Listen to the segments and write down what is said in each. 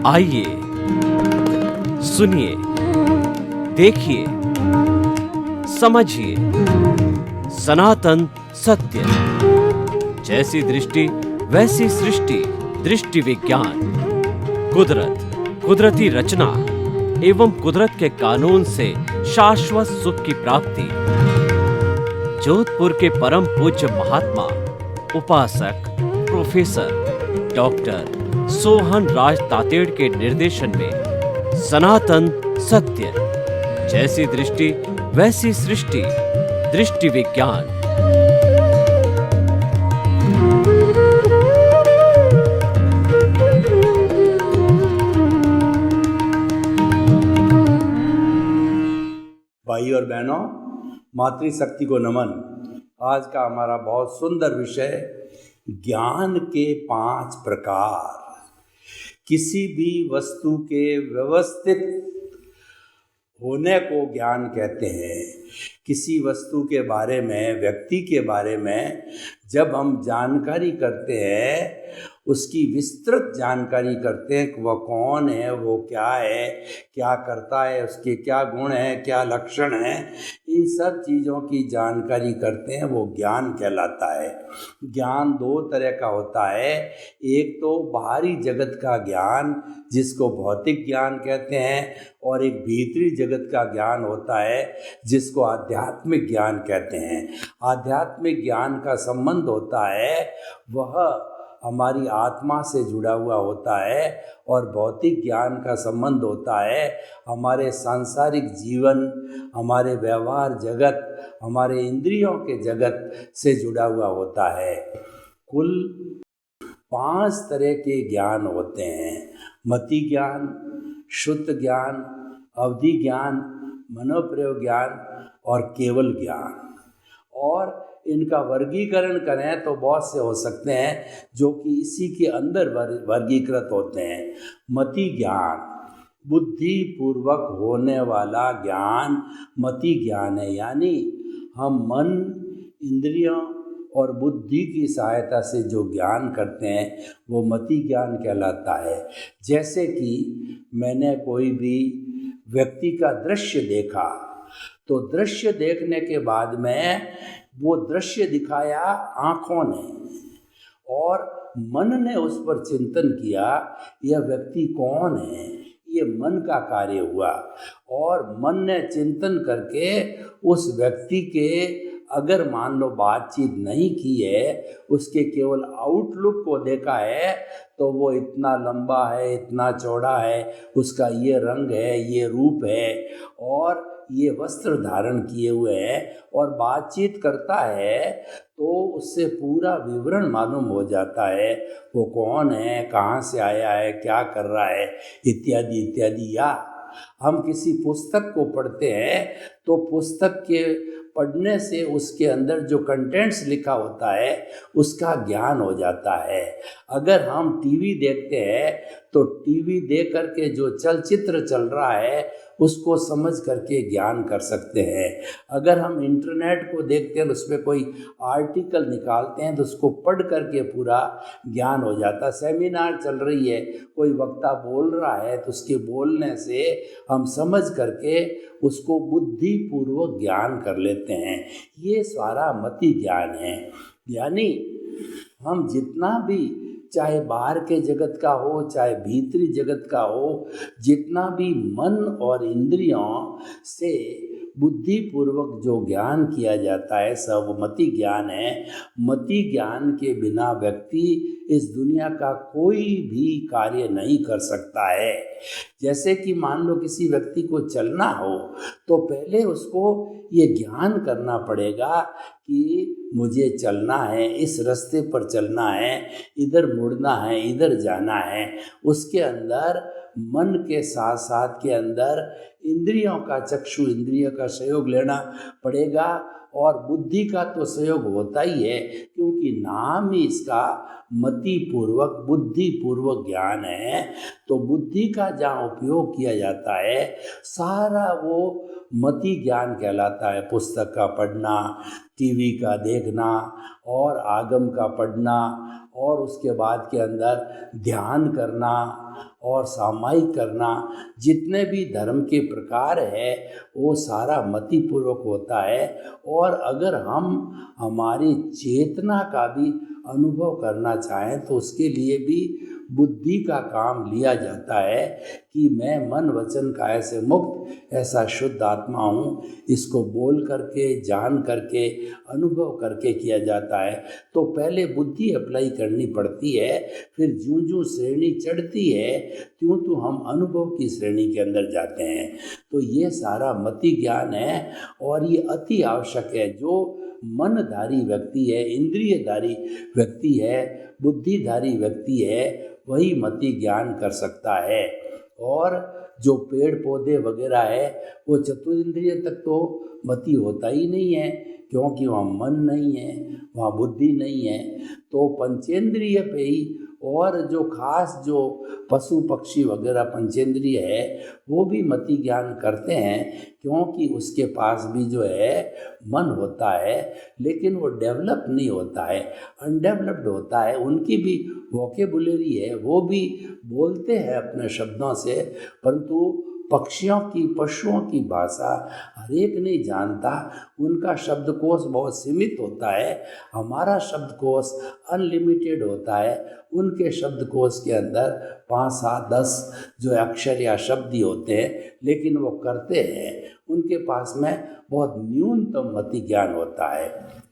आइए सुनिए, देखिए, समझिए सनातन सत्य। जैसी दृष्टि वैसी सृष्टि, दृष्टि विज्ञान। कुदरत, कुदरती रचना एवं कुदरत के कानून से शाश्वत सुख की प्राप्ति। जोधपुर के परम पूज्य महात्मा उपासक प्रोफेसर डॉक्टर सोहन राज तातेड़ के निर्देशन में सनातन सत्य। जैसी दृष्टि वैसी सृष्टि, दृष्टि विज्ञान। भाई और बहनों, मातृशक्ति को नमन। आज का हमारा बहुत सुंदर विषय ज्ञान के 5 प्रकार। किसी भी वस्तु के व्यवस्थित होने को ज्ञान कहते हैं। किसी वस्तु के बारे में, व्यक्ति के बारे में जब हम जानकारी करते हैं, उसकी विस्तृत जानकारी करते हैं कि वह कौन है, वो क्या है, क्या करता है, उसके क्या गुण हैं, क्या लक्षण हैं, इन सब चीज़ों की जानकारी करते हैं, वो ज्ञान कहलाता है। ज्ञान 2 तरह का होता है। एक तो बाहरी जगत का ज्ञान, जिसको भौतिक ज्ञान कहते हैं, और एक भीतरी जगत का ज्ञान होता है, जिसको आध्यात्मिक ज्ञान कहते हैं। आध्यात्मिक ज्ञान का संबंध होता है, वह हमारी आत्मा से जुड़ा हुआ होता है, और भौतिक ज्ञान का संबंध होता है हमारे सांसारिक जीवन, हमारे व्यवहार जगत, हमारे इंद्रियों के जगत से जुड़ा हुआ होता है। कुल 5 तरह के ज्ञान होते हैं। मति ज्ञान, शुद्ध ज्ञान, अवधि ज्ञान, मनोप्रयोग ज्ञान और केवल ज्ञान। और इनका वर्गीकरण करें तो बहुत से हो सकते हैं, जो कि इसी के अंदर वर्गीकृत होते हैं। मति ज्ञान, बुद्धि पूर्वक होने वाला ज्ञान मति ज्ञान है। यानी हम मन, इंद्रियों और बुद्धि की सहायता से जो ज्ञान करते हैं, वो मति ज्ञान कहलाता है। जैसे कि मैंने कोई भी व्यक्ति का दृश्य देखा, तो दृश्य देखने के बाद में वो दृश्य दिखाया आँखों ने, और मन ने उस पर चिंतन किया, यह व्यक्ति कौन है, ये मन का कार्य हुआ। और मन ने चिंतन करके उस व्यक्ति के, अगर मान लो बातचीत नहीं की है, उसके केवल आउटलुक को देखा है, तो वो इतना लंबा है, इतना चौड़ा है, उसका ये रंग है, ये रूप है, और ये वस्त्र धारण किए हुए हैं, और बातचीत करता है तो उससे पूरा विवरण मालूम हो जाता है, वो कौन है, कहाँ से आया है, क्या कर रहा है, इत्यादि इत्यादि। या हम किसी पुस्तक को पढ़ते हैं, तो पुस्तक के पढ़ने से उसके अंदर जो कंटेंट्स लिखा होता है, उसका ज्ञान हो जाता है। अगर हम टीवी देखते हैं, तो टीवी देख करके जो चलचित्र चल रहा है, उसको समझ करके ज्ञान कर सकते हैं। अगर हम इंटरनेट को देखते हैं, उसमें कोई आर्टिकल निकालते हैं, तो उसको पढ़ करके पूरा ज्ञान हो जाता है। सेमिनार चल रही है, कोई वक्ता बोल रहा है, तो उसके बोलने से हम समझ करके उसको बुद्धिपूर्वक ज्ञान कर लेते हैं। ये सारा मति ज्ञान है। यानी हम जितना भी, चाहे बाहर के जगत का हो, चाहे भीतरी जगत का हो, जितना भी मन और इंद्रियों से बुद्धिपूर्वक जो ज्ञान किया जाता है, सब मति ज्ञान है। मति ज्ञान के बिना व्यक्ति इस दुनिया का कोई भी कार्य नहीं कर सकता है। जैसे कि मान लो किसी व्यक्ति को चलना हो, तो पहले उसको ये ज्ञान करना पड़ेगा कि मुझे चलना है, इस रास्ते पर चलना है, इधर मुड़ना है, इधर जाना है। उसके अंदर मन के साथ साथ के अंदर इंद्रियों का, चक्षु इंद्रियों का सहयोग लेना पड़ेगा, और बुद्धि का तो सहयोग होता ही है, क्योंकि नाम ही इसका मति पूर्वक बुद्धि पूर्वक ज्ञान है, तो बुद्धि का जहाँ उपयोग किया जाता है सारा वो मति ज्ञान कहलाता है। पुस्तक का पढ़ना, टीवी का देखना और आगम का पढ़ना और उसके बाद के अंदर ध्यान करना और सामायिक करना, जितने भी धर्म के प्रकार है वो सारा मति पूर्वक होता है। और अगर हम हमारी चेतना का भी अनुभव करना चाहें तो उसके लिए भी बुद्धि का काम लिया जाता है कि मैं मन वचन काया से मुक्त ऐसा शुद्ध आत्मा हूँ। इसको बोल करके, जान करके, अनुभव करके किया जाता है। तो पहले बुद्धि अप्लाई करनी पड़ती है, फिर ज्यों ज्यों श्रेणी चढ़ती है त्यों तो हम अनुभव की श्रेणी के अंदर जाते हैं। तो ये सारा मति ज्ञान है और ये अति आवश्यक है। जो मनधारी व्यक्ति है, इंद्रियधारी व्यक्ति है, बुद्धिधारी व्यक्ति है, वही मति ज्ञान कर सकता है। और जो पेड़ पौधे वगैरह है वो चतुरिंद्रिय तक तो मति होता ही नहीं है, क्योंकि वहाँ मन नहीं है, वहाँ बुद्धि नहीं है। तो पंचेंद्रिय पे ही, और जो खास जो पशु पक्षी वगैरह पंचेंद्रिय है वो भी मति ज्ञान करते हैं, क्योंकि उसके पास भी जो है मन होता है, लेकिन वो डेवलप नहीं होता है, अनडेवलप्ड होता है। उनकी भी वोकेबुलरी है, वो भी बोलते हैं अपने शब्दों से, परंतु पक्षियों की, पशुओं की भाषा हर एक नहीं जानता। उनका शब्दकोश बहुत सीमित होता है, हमारा शब्दकोश अनलिमिटेड होता है। उनके शब्दकोश के अंदर 5, 7, 10 जो अक्षर या शब्द ही होते हैं, लेकिन वो करते हैं। उनके पास में बहुत न्यूनतम मति ज्ञान होता है।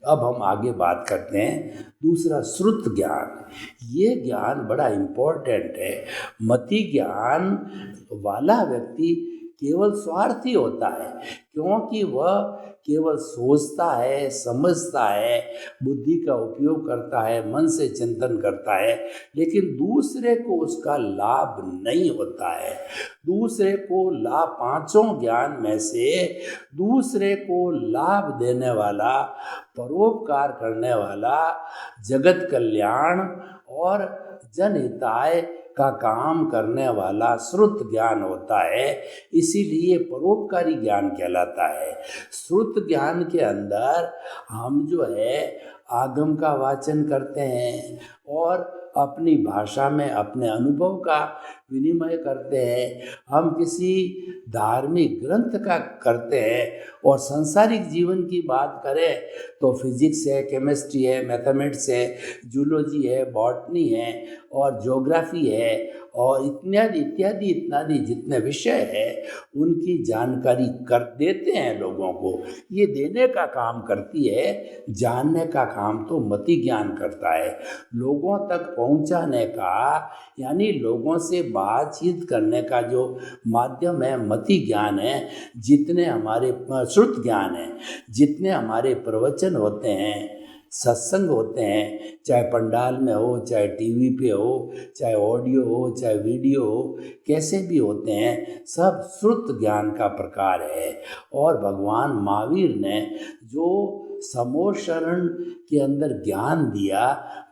अब हम आगे बात करते हैं दूसरा, श्रुत ज्ञान। ये ज्ञान बड़ा इम्पोर्टेंट है। मति ज्ञान वाला व्यक्ति केवल स्वार्थी होता है, क्योंकि वह केवल सोचता है, समझता है, बुद्धि का उपयोग करता है, मन से चिंतन करता है, लेकिन दूसरे को उसका लाभ नहीं होता है। दूसरे को लाभ, पांचों ज्ञान में से दूसरे को लाभ देने वाला, परोपकार करने वाला, जगत कल्याण और जनहिताय का काम करने वाला श्रुत ज्ञान होता है। इसीलिए परोपकारी ज्ञान कहलाता है। श्रुत ज्ञान के अंदर हम जो है आगम का वाचन करते हैं और अपनी भाषा में अपने अनुभव का विनिमय करते हैं। हम किसी धार्मिक ग्रंथ का करते हैं। और सांसारिक जीवन की बात करें तो फिजिक्स है, केमिस्ट्री है, मैथमेटिक्स है, जूलॉजी है, बॉटनी है और ज्योग्राफी है और इत्यादि इत्यादि इत्यादि जितने विषय है उनकी जानकारी कर देते हैं लोगों को। ये देने का काम करती है, जानने का काम तो मति ज्ञान करता है। लोगों तक पहुंचाने का, यानी लोगों से बातचीत करने का जो माध्यम है मति ज्ञान है। जितने हमारे श्रुत ज्ञान है, जितने हमारे प्रवचन होते हैं, सत्संग होते हैं, चाहे पंडाल में हो, चाहे टीवी पे हो, चाहे ऑडियो हो, चाहे वीडियो हो, कैसे भी होते हैं, सब श्रुत ज्ञान का प्रकार है। और भगवान महावीर ने जो समोशरण के अंदर ज्ञान दिया,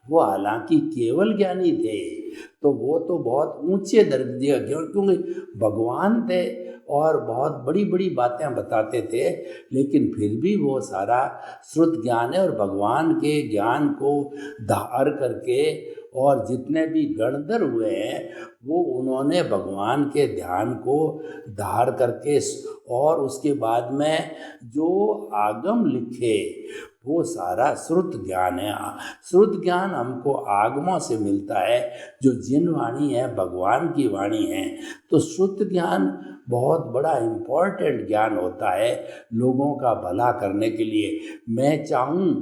वो हालांकि केवल ज्ञानी थे, तो वो तो बहुत ऊंचे दर्जे, क्योंकि भगवान थे और बहुत बड़ी बड़ी बातें बताते थे, लेकिन फिर भी वो सारा श्रुत ज्ञान है। और भगवान के ज्ञान को धार करके और जितने भी गणधर हुए हैं वो उन्होंने भगवान के ध्यान को धार करके और उसके बाद में जो आगम लिखे वो सारा श्रुत ज्ञान है। श्रुत ज्ञान हमको आगमों से मिलता है, जो जिन वाणी है भगवान की वाणी है। तो श्रुत ज्ञान बहुत बड़ा इम्पोर्टेंट ज्ञान होता है लोगों का भला करने के लिए। मैं चाहूँ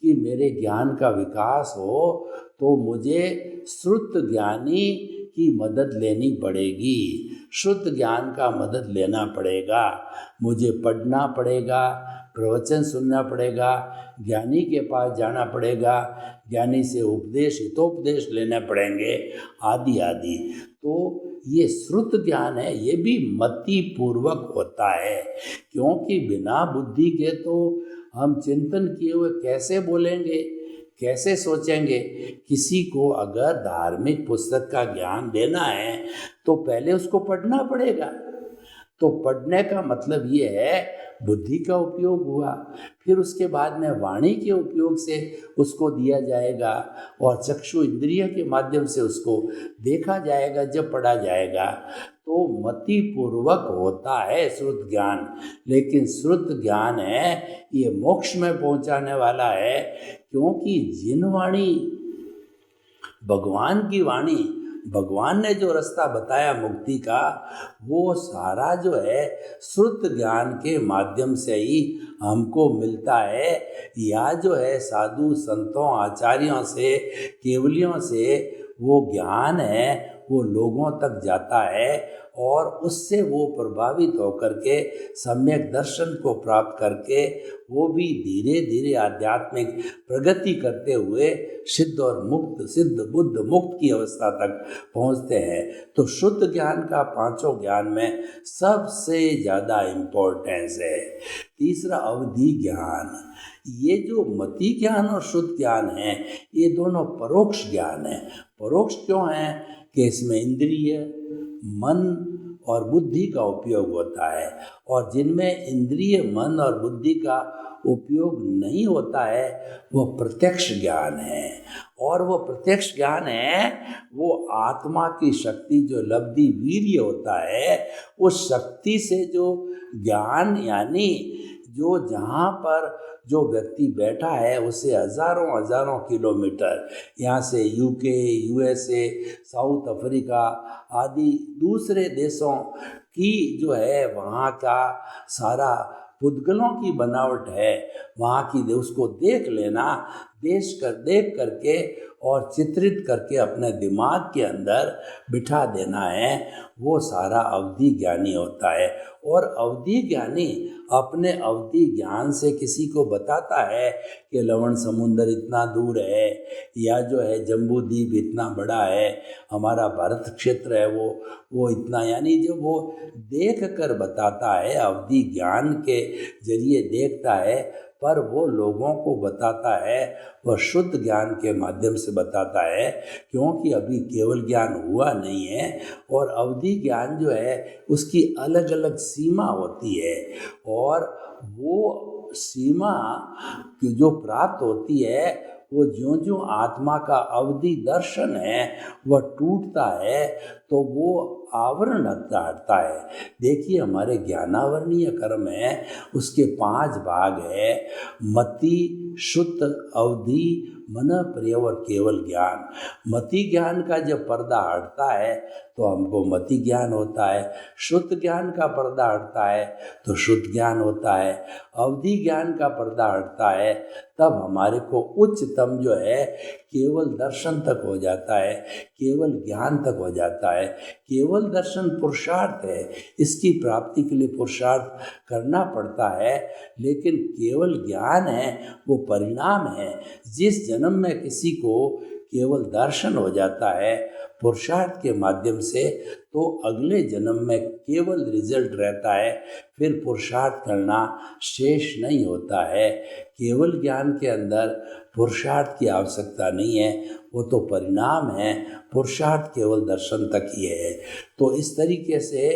कि मेरे ज्ञान का विकास हो तो मुझे श्रुत ज्ञानी की मदद लेनी पड़ेगी, शुद्ध ज्ञान का मदद लेना पड़ेगा। मुझे पढ़ना पड़ेगा, प्रवचन सुनना पड़ेगा, ज्ञानी के पास जाना पड़ेगा, ज्ञानी से उपदेश हितोपदेश लेने पड़ेंगे, आदि आदि। तो ये श्रुत ज्ञान है, ये भी मति पूर्वक होता है, क्योंकि बिना बुद्धि के तो हम चिंतन किए हुए कैसे बोलेंगे, कैसे सोचेंगे? किसी को अगर धार्मिक पुस्तक का ज्ञान देना है तो पहले उसको पढ़ना पड़ेगा। तो पढ़ने का मतलब ये है बुद्धि का उपयोग हुआ, फिर उसके बाद में वाणी के उपयोग से उसको दिया जाएगा और चक्षु इंद्रिय के माध्यम से उसको देखा जाएगा। जब पढ़ा जाएगा तो मति पूर्वक होता है श्रुत ज्ञान, लेकिन श्रुत ज्ञान है ये मोक्ष में पहुंचाने वाला है, क्योंकि जिन वाणी भगवान की वाणी, भगवान ने जो रास्ता बताया मुक्ति का, वो सारा जो है श्रुत ज्ञान के माध्यम से ही हमको मिलता है। या जो है साधु संतों आचार्यों से केवलियों से वो ज्ञान है वो लोगों तक जाता है और उससे वो प्रभावित होकर के सम्यक दर्शन को प्राप्त करके वो भी धीरे धीरे आध्यात्मिक प्रगति करते हुए सिद्ध और मुक्त, सिद्ध बुद्ध मुक्त की अवस्था तक पहुंचते हैं। तो शुद्ध ज्ञान का पांचों ज्ञान में सबसे ज़्यादा इम्पोर्टेंस है। तीसरा अवधि ज्ञान। ये जो मति ज्ञान और शुद्ध ज्ञान है ये दोनों परोक्ष ज्ञान है। परोक्ष क्यों है? कि इसमें इंद्रिय, मन और बुद्धि का उपयोग होता है, और जिनमें इंद्रिय, मन और बुद्धि का उपयोग नहीं होता है वो प्रत्यक्ष ज्ञान है। और वो प्रत्यक्ष ज्ञान है वो आत्मा की शक्ति जो लब्धि वीर्य होता है, उस शक्ति से जो ज्ञान, यानी जो जहाँ पर जो व्यक्ति बैठा है उसे हजारों हजारों किलोमीटर, यहाँ से यूके, यूएसए, साउथ अफ्रीका आदि दूसरे देशों की जो है वहाँ का सारा पुद्गलों की बनावट है, वहाँ की उसको देख लेना, देख करके और चित्रित करके अपने दिमाग के अंदर बिठा देना है, वो सारा अवधि ज्ञानी होता है। और अवधि ज्ञानी अपने अवधि ज्ञान से किसी को बताता है कि लवण समुंदर इतना दूर है, या जो है जम्बू द्वीप इतना बड़ा है, हमारा भारत क्षेत्र है वो इतना, यानी जो वो देख कर बताता है, अवधि ज्ञान के जरिए देखता है, पर वो लोगों को बताता है वह शुद्ध ज्ञान के माध्यम से बताता है, क्योंकि अभी केवल ज्ञान हुआ नहीं है। और अवधि ज्ञान जो है उसकी अलग अलग सीमा होती है, और वो सीमा जो प्राप्त होती है वो ज्यों ज्यों आत्मा का अवधि दर्शन है वह टूटता है तो वो आवरण हटता है। देखिए हमारे ज्ञानावरणीय कर्म है उसके 5 भाग है, मति, शुद्ध, अवधि, मन, प्रिय और केवल ज्ञान। मति ज्ञान का जब पर्दा हटता है तो हमको मति ज्ञान होता है, शुद्ध ज्ञान का पर्दा हटता है तो शुद्ध ज्ञान होता है, अवधि ज्ञान का पर्दा हटता है तब हमारे को उच्चतम जो है केवल दर्शन तक हो जाता है, केवल ज्ञान तक हो जाता है। केवल दर्शन पुरुषार्थ है, इसकी प्राप्ति के लिए पुरुषार्थ करना पड़ता है, लेकिन केवल ज्ञान है वो परिणाम है। जिस जन्म में किसी को केवल दर्शन हो जाता है पुरुषार्थ के माध्यम से, तो अगले जन्म में केवल रिजल्ट रहता है, फिर पुरुषार्थ करना शेष नहीं होता है। केवल ज्ञान के अंदर पुरुषार्थ की आवश्यकता नहीं है, वो तो परिणाम है, पुरुषार्थ केवल दर्शन तक ही है। तो इस तरीके से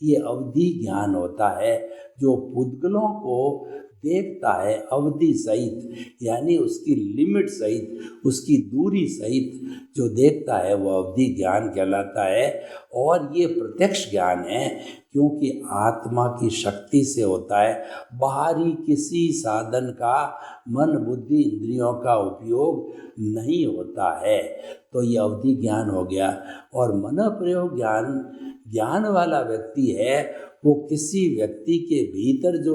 ये अवधि ज्ञान होता है जो पुद्गलों को देखता है अवधि सहित, यानी उसकी लिमिट सहित, उसकी दूरी सहित जो देखता है वो अवधि ज्ञान कहलाता है। और ये प्रत्यक्ष ज्ञान है क्योंकि आत्मा की शक्ति से होता है, बाहरी किसी साधन का मन, बुद्धि, इंद्रियों का उपयोग नहीं होता है। तो ये अवधि ज्ञान हो गया। और मन प्रयोग ज्ञान वाला व्यक्ति है वो किसी व्यक्ति के भीतर जो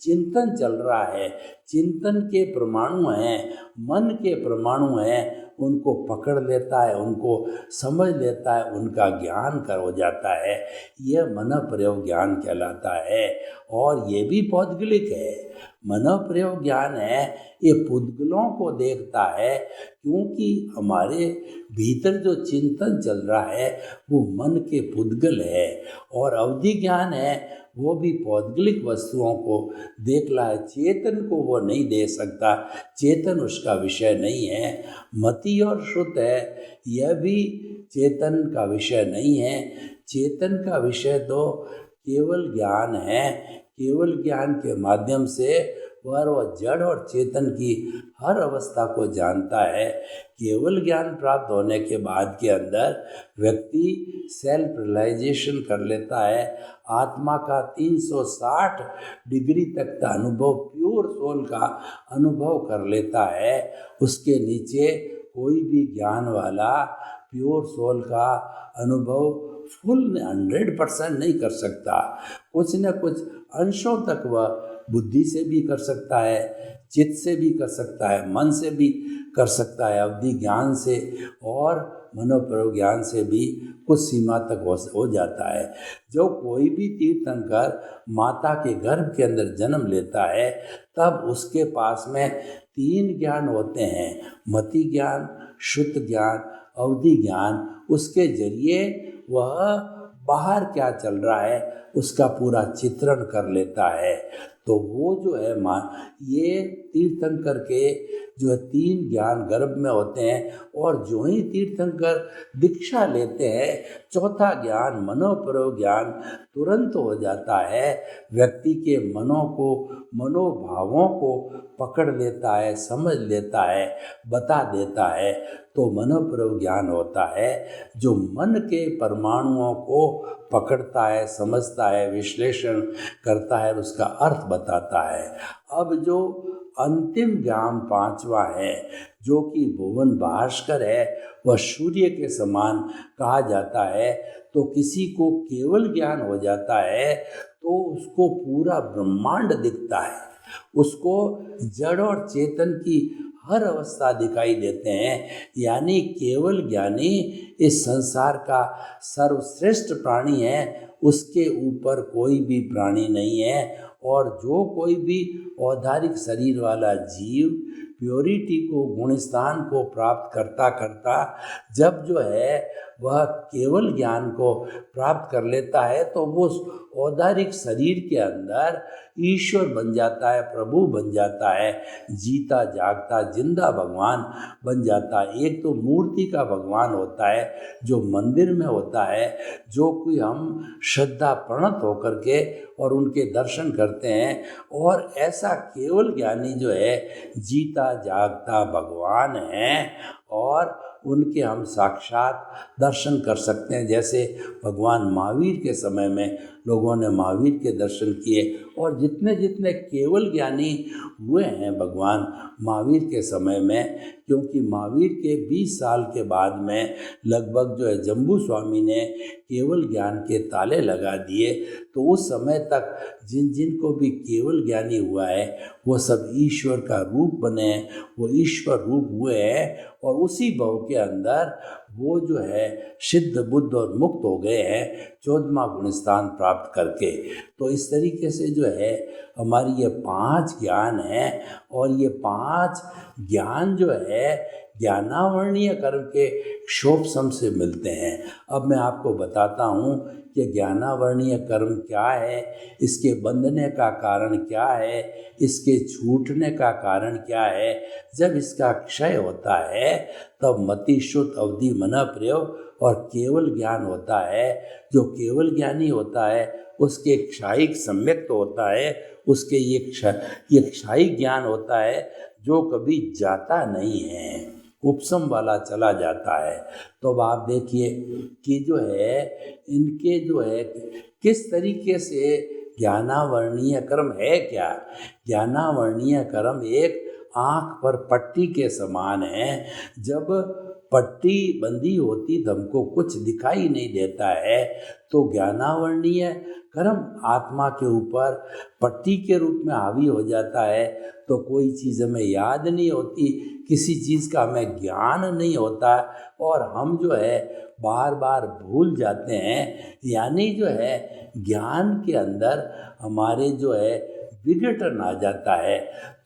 चिंतन चल रहा है, चिंतन के परमाणु हैं, मन के परमाणु हैं, उनको पकड़ लेता है, उनको समझ लेता है, उनका ज्ञान हो जाता है। यह मन प्रयोग ज्ञान कहलाता है। और ये भी पौद्गलिक है, मनोप्रयोग ज्ञान है ये पुद्गलों को देखता है, क्योंकि हमारे भीतर जो चिंतन चल रहा है वो मन के पुद्गल है। और अवधि ज्ञान है वो भी पौद्गलिक वस्तुओं को देख रहा है, चेतन को वो नहीं दे सकता, चेतन उसका विषय नहीं है। मति और श्रुत है यह भी चेतन का विषय नहीं है। चेतन का विषय तो केवल ज्ञान है। केवल ज्ञान के माध्यम से वह जड़ और चेतन की हर अवस्था को जानता है। केवल ज्ञान प्राप्त होने के बाद के अंदर व्यक्ति सेल्फ रियलाइजेशन कर लेता है। आत्मा का 360 डिग्री तक का अनुभव, प्योर सोल का अनुभव कर लेता है। उसके नीचे कोई भी ज्ञान वाला प्योर सोल का अनुभव फुल 100% नहीं कर सकता। कुछ न कुछ अंशों तक वह बुद्धि से भी कर सकता है, चित्त से भी कर सकता है, मन से भी कर सकता है, अवधि ज्ञान से और मनोप्रयोग ज्ञान से भी कुछ सीमा तक हो जाता है। जो कोई भी तीर्थंकर माता के गर्भ के अंदर जन्म लेता है तब उसके पास में 3 ज्ञान होते हैं, मति ज्ञान, शुद्ध ज्ञान, अवधि ज्ञान। उसके जरिए वह बाहर क्या चल रहा है उसका पूरा चित्रण कर लेता है। तो वो जो है ये तीर्थंकर के जो 3 ज्ञान गर्भ में होते हैं, और जो ही तीर्थंकर दीक्षा लेते हैं चौथा ज्ञान मनोप्रयोग ज्ञान तुरंत हो जाता है। व्यक्ति के मनों को, मनोभावों को पकड़ लेता है, समझ लेता है, बता देता है। तो मनोप्रयोग ज्ञान होता है जो मन के परमाणुओं को पकड़ता है, समझता है, विश्लेषण करता है और उसका अर्थ बताता है। अब जो अंतिम ज्ञान 5वां है जो कि भुवन भास्कर है, वह सूर्य के समान कहा जाता है। तो किसी को केवल ज्ञान हो जाता है तो उसको पूरा ब्रह्मांड दिखता है, उसको जड़ और चेतन की हर अवस्था दिखाई देते हैं। यानी केवल ज्ञानी इस संसार का सर्वश्रेष्ठ प्राणी है, उसके ऊपर कोई भी प्राणी नहीं है। और जो कोई भी औधारिक शरीर वाला जीव प्योरिटी को, गुणस्थान को प्राप्त करता करता जब जो है वह केवल ज्ञान को प्राप्त कर लेता है तो वो औदारिक शरीर के अंदर ईश्वर बन जाता है, प्रभु बन जाता है, जीता जागता जिंदा भगवान बन जाता है। एक तो मूर्ति का भगवान होता है जो मंदिर में होता है, जो कोई हम श्रद्धा प्रणत होकर के और उनके दर्शन करते हैं। और ऐसा केवल ज्ञानी जो है जीता जागता भगवान है और उनके हम साक्षात दर्शन कर सकते हैं। जैसे भगवान महावीर के समय में लोगों ने महावीर के दर्शन किए, और जितने जितने केवल ज्ञानी हुए हैं भगवान महावीर के समय में, क्योंकि महावीर के 20 साल के बाद में लगभग जो है जम्बू स्वामी ने केवल ज्ञान के ताले लगा दिए। तो उस समय तक जिन जिन को भी केवल ज्ञानी हुआ है वो सब ईश्वर का रूप बने, वो ईश्वर रूप हुए हैं और उसी भाव के अंदर वो जो है सिद्ध बुद्ध और मुक्त हो गए हैं 14वां गुणस्थान प्राप्त करके। तो इस तरीके से जो है हमारी ये 5 ज्ञान हैं, और ये 5 ज्ञान जो है ज्ञानावर्णीय कर्म के क्षोभसम से मिलते हैं। अब मैं आपको बताता हूँ कि ज्ञानावर्णीय कर्म क्या है, इसके बंधने का कारण क्या है, इसके छूटने का कारण क्या है। जब इसका क्षय होता है तब मति, शुद्ध, अवधि, मन प्रयोग और केवल ज्ञान होता है। जो केवल ज्ञानी होता है उसके क्षायिक सम्यक तो होता है, उसके ये क्षायिक ज्ञान होता है जो कभी जाता नहीं है, उपशम वाला चला जाता है। तो अब आप देखिए कि जो है इनके जो है किस तरीके से ज्ञानावर्णीय कर्म है। क्या ज्ञानावर्णीय कर्म एक आँख पर पट्टी के समान है। जब पट्टी बंदी होती तो हमको कुछ दिखाई नहीं देता है, तो ज्ञानावर्णीय कर्म आत्मा के ऊपर पट्टी के रूप में हावी हो जाता है। तो कोई चीज़ हमें याद नहीं होती, किसी चीज़ का हमें ज्ञान नहीं होता और हम जो है बार बार भूल जाते हैं। यानी जो है ज्ञान के अंदर हमारे जो है विघटन आ जाता है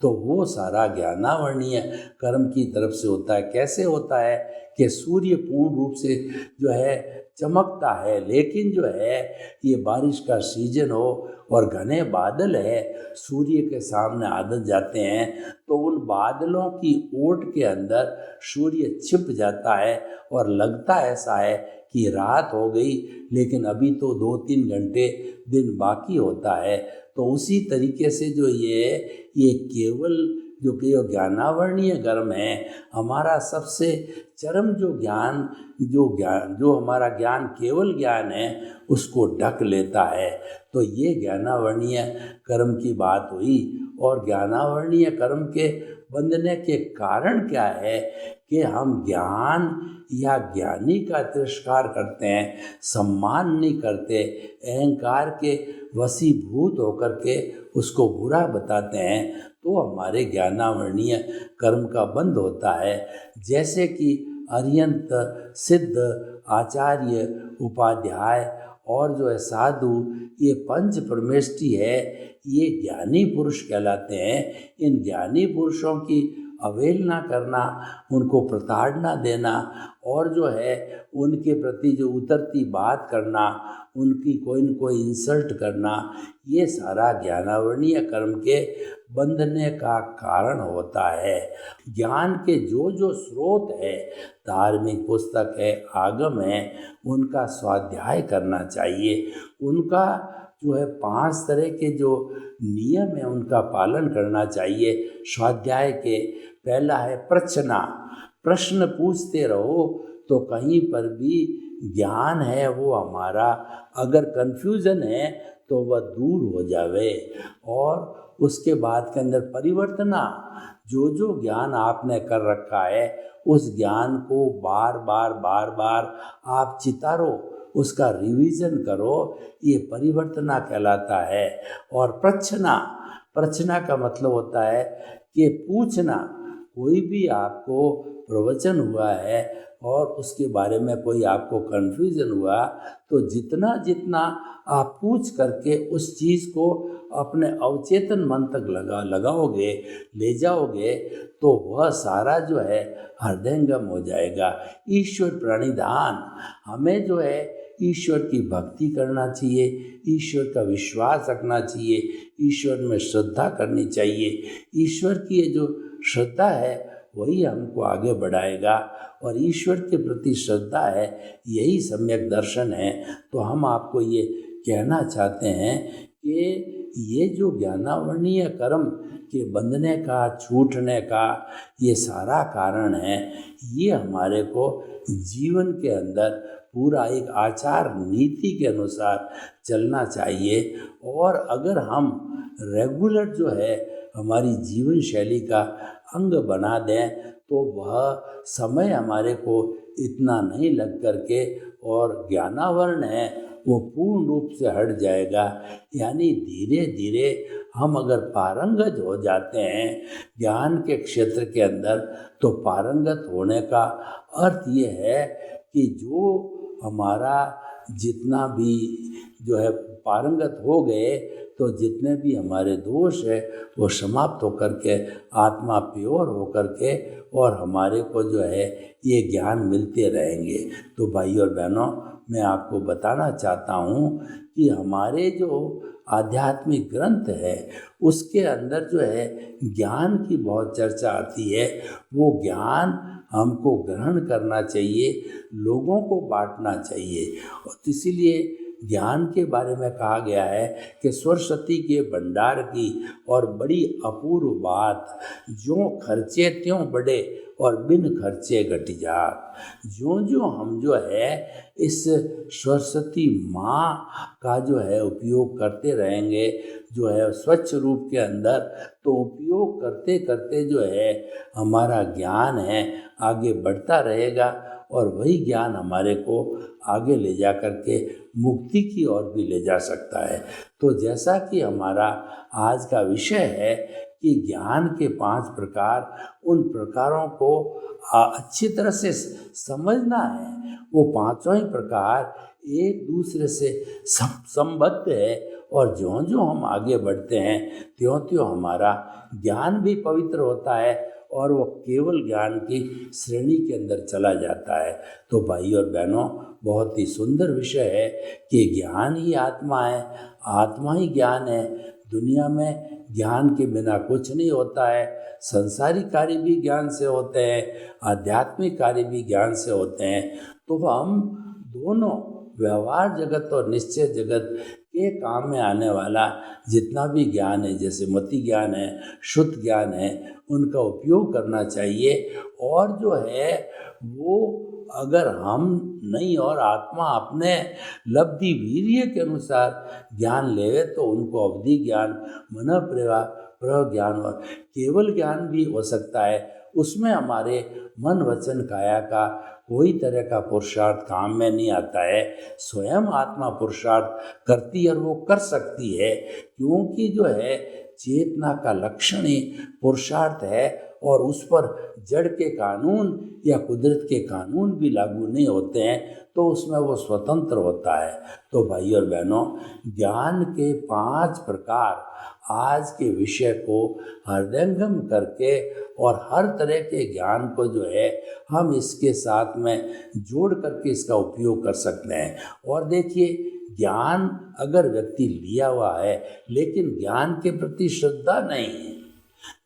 तो वो सारा ज्ञानावर्णीय कर्म की तरफ से होता है। कैसे होता है कि सूर्य पूर्ण रूप से जो है चमकता है, लेकिन जो है ये बारिश का सीजन हो और घने बादल है, सूर्य के सामने आ जाते हैं तो उन बादलों की ओट के अंदर सूर्य छिप जाता है और लगता ऐसा है कि रात हो गई, लेकिन अभी तो 2-3 घंटे दिन बाकी होता है। तो उसी तरीके से जो ये केवल जो कि ज्ञानावर्णीय कर्म है, हमारा सबसे चरम जो हमारा ज्ञान केवल ज्ञान है उसको ढक लेता है। तो ये ज्ञानावर्णीय कर्म की बात हुई। और ज्ञानावर्णीय कर्म के बंधने के कारण क्या है कि हम ज्ञान या ज्ञानी का तिरस्कार करते हैं, सम्मान नहीं करते, अहंकार के वशीभूत होकर के उसको बुरा बताते हैं, तो हमारे ज्ञानावर्णीय कर्म का बंध होता है। जैसे कि अर्यंत, सिद्ध, आचार्य, उपाध्याय और जो है साधु, ये पंच परमेष्टि है, ये ज्ञानी पुरुष कहलाते हैं। इन ज्ञानी पुरुषों की अवहेलना करना, उनको प्रताड़ना देना और जो है उनके प्रति जो उतरती बात करना, उनकी कोई न कोई इंसल्ट करना, ये सारा ज्ञानावर्णीय कर्म के बंधने का कारण होता है। ज्ञान के जो स्रोत है, धार्मिक पुस्तक है, आगम है, उनका स्वाध्याय करना चाहिए। उनका जो है 5 तरह के जो नियम है उनका पालन करना चाहिए स्वाध्याय के। पहला है प्रश्ना, प्रश्न पूछते रहो तो कहीं पर भी ज्ञान है वो हमारा, अगर कन्फ्यूज़न है तो वह दूर हो जावे। और उसके बाद के अंदर परिवर्तना, जो ज्ञान आपने कर रखा है उस ज्ञान को बार बार आप चितारो, उसका रिवीजन करो, ये परिवर्तना कहलाता है। और प्रश्ना का मतलब होता है कि पूछना। कोई भी आपको प्रवचन हुआ है और उसके बारे में कोई आपको कन्फ्यूज़न हुआ, तो जितना आप पूछ करके उस चीज़ को अपने अवचेतन मन तक लगाओगे, ले जाओगे, तो वह सारा जो है हृदयंगम हो जाएगा। ईश्वर प्रणिधान, हमें जो है ईश्वर की भक्ति करना चाहिए, ईश्वर का विश्वास रखना चाहिए, ईश्वर में श्रद्धा करनी चाहिए। ईश्वर की ये जो श्रद्धा है वही हमको आगे बढ़ाएगा और ईश्वर के प्रति श्रद्धा है, यही सम्यक दर्शन है। तो हम आपको ये कहना चाहते हैं कि ये जो ज्ञानावर्णीय कर्म के बंधने का, छूटने का ये सारा कारण है, ये हमारे को जीवन के अंदर पूरा एक आचार नीति के अनुसार चलना चाहिए। और अगर हम रेगुलर जो है हमारी जीवन शैली का अंग बना दें तो वह समय हमारे को इतना नहीं लग करके और ज्ञानावरण है वो पूर्ण रूप से हट जाएगा। यानी धीरे धीरे हम अगर पारंगत हो जाते हैं ज्ञान के क्षेत्र के अंदर, तो पारंगत होने का अर्थ ये है कि जो हमारा जितना भी जो है पारंगत हो गए, तो जितने भी हमारे दोष है वो समाप्त होकर के आत्मा प्योर होकर के और हमारे को जो है ये ज्ञान मिलते रहेंगे। तो भाई और बहनों, मैं आपको बताना चाहता हूँ कि हमारे जो आध्यात्मिक ग्रंथ है उसके अंदर जो है ज्ञान की बहुत चर्चा आती है। वो ज्ञान हमको ग्रहण करना चाहिए, लोगों को बांटना चाहिए। और इसीलिए ज्ञान के बारे में कहा गया है कि सरस्वती के भंडार की और बड़ी अपूर्व बात, जो खर्चे त्यों बढ़े और बिन खर्चे घट जात। जो हम जो है इस सरस्वती माँ का जो है उपयोग करते रहेंगे, जो है स्वच्छ रूप के अंदर, तो उपयोग करते करते जो है हमारा ज्ञान है आगे बढ़ता रहेगा और वही ज्ञान हमारे को आगे ले जा करके मुक्ति की ओर भी ले जा सकता है। तो जैसा कि हमारा आज का विषय है कि ज्ञान के 5 प्रकार, उन प्रकारों को अच्छी तरह से समझना है। वो 5 ही प्रकार एक दूसरे से संबद्ध है और ज्यों-ज्यों हम आगे बढ़ते हैं त्यों-त्यों हमारा ज्ञान भी पवित्र होता है और वो केवल ज्ञान की श्रेणी के अंदर चला जाता है। तो भाई और बहनों, बहुत ही सुंदर विषय है कि ज्ञान ही आत्मा है, आत्मा ही ज्ञान है। दुनिया में ज्ञान के बिना कुछ नहीं होता है। संसारिक कार्य भी ज्ञान से होते हैं, आध्यात्मिक कार्य भी ज्ञान से होते हैं। तो हम दोनों व्यवहार जगत और निश्चय जगत के काम में आने वाला जितना भी ज्ञान है, जैसे मति ज्ञान है, शुद्ध ज्ञान है, उनका उपयोग करना चाहिए। और जो है वो अगर हम नहीं और आत्मा अपने लब्धि वीर्य के अनुसार ज्ञान लेवे तो उनको अवधि ज्ञान, मन प्रज्ञान और केवल ज्ञान भी हो सकता है। उसमें हमारे मन वचन काया का कोई तरह का पुरुषार्थ काम में नहीं आता है। स्वयं आत्मा पुरुषार्थ करती है और वो कर सकती है, क्योंकि जो है चेतना का लक्षण ही पुरुषार्थ है और उस पर जड़ के कानून या कुदरत के कानून भी लागू नहीं होते हैं, तो उसमें वो स्वतंत्र होता है। तो भाई और बहनों, ज्ञान के 5 प्रकार आज के विषय को हृदयंगम करके और हर तरह के ज्ञान को जो है हम इसके साथ में जोड़ करके इसका उपयोग कर सकते हैं। और देखिए, ज्ञान अगर व्यक्ति लिया हुआ है लेकिन ज्ञान के प्रति श्रद्धा नहीं है,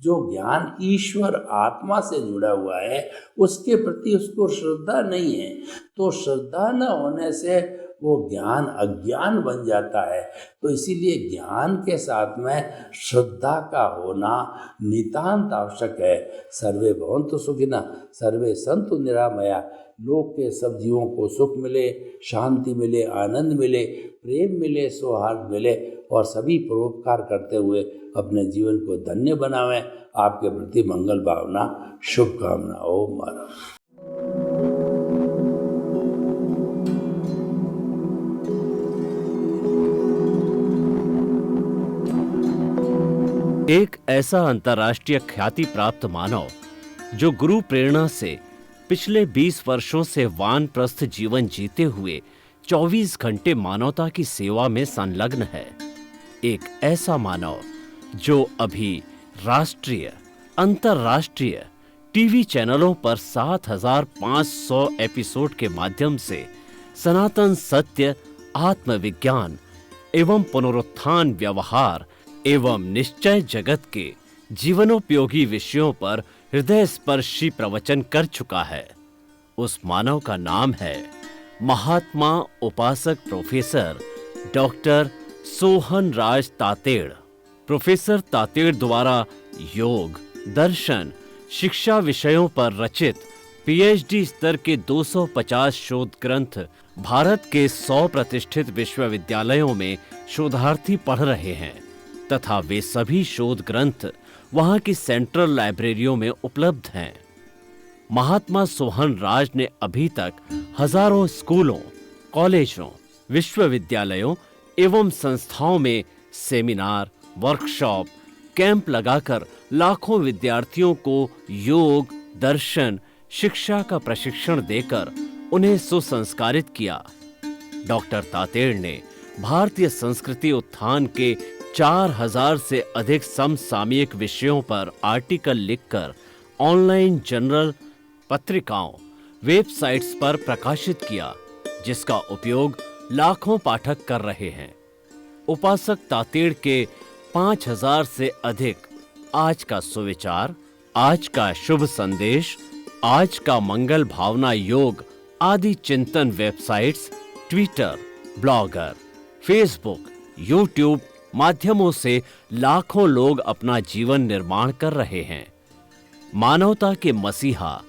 जो ज्ञान ईश्वर आत्मा से जुड़ा हुआ है उसके प्रति उसको श्रद्धा नहीं है, तो श्रद्धा न होने से वो ज्ञान अज्ञान बन जाता है। तो इसीलिए ज्ञान के साथ में श्रद्धा का होना नितांत आवश्यक है। सर्वे भवन्तु सुखिनः, सर्वे सन्तु निरामया। लोक के सब जीवों को सुख मिले, शांति मिले, आनंद मिले, प्रेम मिले, सौहार्द मिले और सभी परोपकार करते हुए अपने जीवन को धन्य बनावें। आपके प्रति मंगल भावना, शुभकामना। ओम मारा। एक ऐसा अंतर्राष्ट्रीय ख्याति प्राप्त मानव जो गुरु प्रेरणा से पिछले 20 वर्षों से वानप्रस्थ जीवन जीते हुए 24 घंटे मानवता की सेवा में संलग्न है। एक ऐसा मानव जो अभी राष्ट्रीय, अंतर्राष्ट्रीय टीवी चैनलों पर 7,500 एपिसोड के माध्यम से सनातन सत्य, आत्मविज्ञान एवं पुनरुत्थान, व्यवहार एवं निश्चय जगत के जीवनोपयोगी विषयों पर हृदय स्पर्शी प्रवचन कर चुका है। उस मानव का नाम है महात्मा उपासक प्रोफेसर डॉक्टर सोहन राज तातेड़। प्रोफेसर तातेड़ द्वारा योग, दर्शन, शिक्षा विषयों पर रचित पीएचडी स्तर के 250 शोध ग्रंथ भारत के 100 प्रतिष्ठित विश्वविद्यालयों में शोधार्थी पढ़ रहे हैं तथा वे सभी शोध ग्रंथ वहां की सेंट्रल लाइब्रेरियों में उपलब्ध हैं। महात्मा सोहन राज ने अभी तक हजारों स्कूलों, कॉलेजों, विश्वविद्यालयों एवं संस्थाओं में सेमिनार, वर्कशॉप, कैंप लगाकर लाखों विद्यार्थियों को योग, दर्शन, शिक्षा का प्रशिक्षण देकर उन्हें सुसंस्कारित किया। डॉक्टर तातेड़ ने भारतीय संस्कृति उत्थान के 4000 से अधिक समसामयिक विषयों पर आर्टिकल लिखकर ऑनलाइन जर्नल, पत्रिकाओं, वेबसाइट्स पर प्रकाशित किया, जिसका उपयोग लाखों पाठक कर रहे हैं। उपासक तातेड़ के 5000 से अधिक आज का सुविचार, आज का शुभ संदेश, आज का मंगल भावना योग आदि चिंतन websites, Twitter, blogger, Facebook, YouTube माध्यमों से लाखों लोग अपना जीवन निर्माण कर रहे हैं। मानवता के मसीहा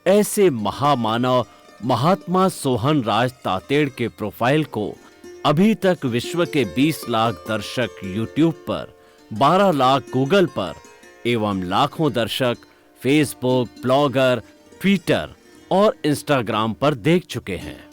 ऐसे महामानव महात्मा सोहन राज तातेड़ के प्रोफाइल को अभी तक विश्व के 20 लाख दर्शक यूट्यूब पर, 12 लाख गूगल पर एवं लाखों दर्शक फेसबुक, ब्लॉगर, ट्विटर और इंस्टाग्राम पर देख चुके हैं।